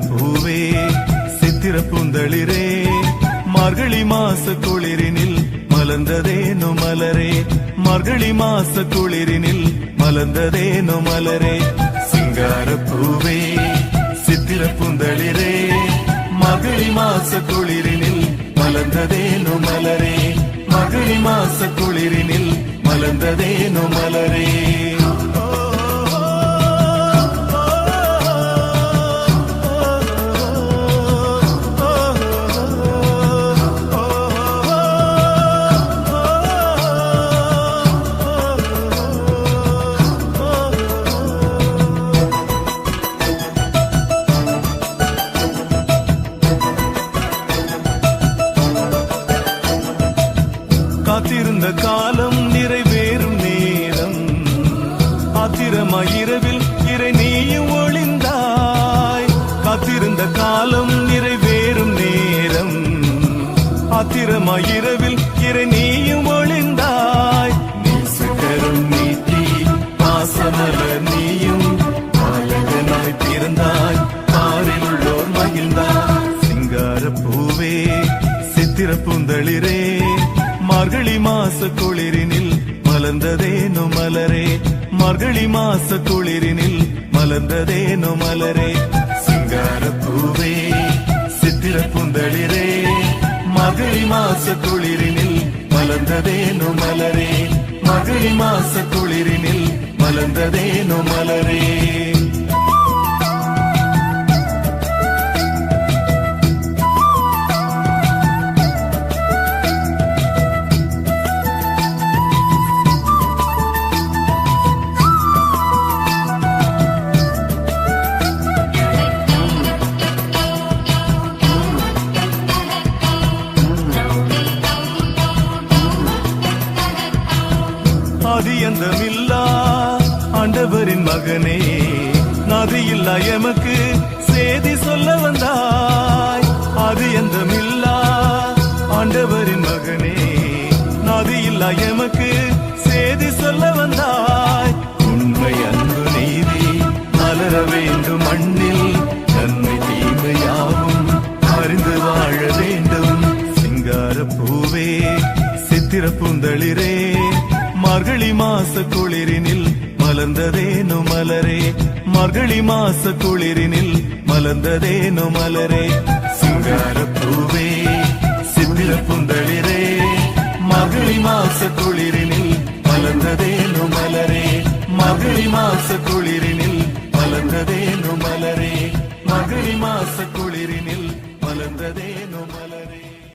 பூவே சித்திர பூந்தளிரே மார்கழி மாச குளிரினில் மலர்ந்ததேனோ மலரே மார்கழி மாச குளிரினில் மலர்ந்ததேனோ மலரே சிங்கார பூவே சித்திர பூந்தளிரே மார்கழி மாச குளிரினில் மலர்ந்ததேனோ மலரே மார்கழி மாச குளிரினில் மலர்ந்ததேனோ மலரே காத்திருந்த காலம் நிறைவேறும் நேரம் ஆத்திரமாயிரவில் இறை நீயும் ஒளிந்தாய் காத்திருந்த காலம் நிறைவேறும் நேரம் ஆத்திரமாயிரவில் இறை நீயும் ஒளிந்தாய் நேசகரம் நீட்டி பாசமலர் நீயும் பாலகனாய் பிறந்தாய் பாரில் உள்ளோர் மகிழ்ந்தாய் சிங்கார பூவே சித்திர பூந்தளிரே மார்கழி மாச குளிரினில் மலர்ந்ததேனோ மலரே மார்கழி மாச குளிரினில் மலர்ந்ததேனோ மலரே சிங்கார பூவே சித்திர பூந்தளிரே மார்கழி மாச குளிரினில் மலர்ந்ததேனோ மலரே மார்கழி மாச குளிரினில் மலர்ந்ததேனோ மலரே ஆதியந்தமில்லா ஆண்டவரின் மகனே நதியில்லா எமக்கு சேதி சொல்ல வந்தாய் ஆதியந்தமில்லா ஆண்டவரின் மகனே நதியில்லா எமக்கு சேதி சொல்ல வந்தாய் உண்மை அன்பு நீதி மலர வேண்டும் மண்ணில் நன்மை தீமையாவும் அறிந்து வாழ வேண்டும் சிங்கார பூவே சித்திர பூந்தளிரே மார்கழி மாச குளிரினில் மலர்ந்ததேனோ மலரே மார்கழி மாச குளிரினில் மலர்ந்ததேனோ மலரே சிங்கார பூவே சித்திர பூந்தளிரே மார்கழி மாச குளிரினில் மலர்ந்ததேனோ மலரே மார்கழி மாச குளிரினில் மலர்ந்ததேனோ மலரே மார்கழி மாச குளிரினில் மலர்ந்ததேனோ மலரே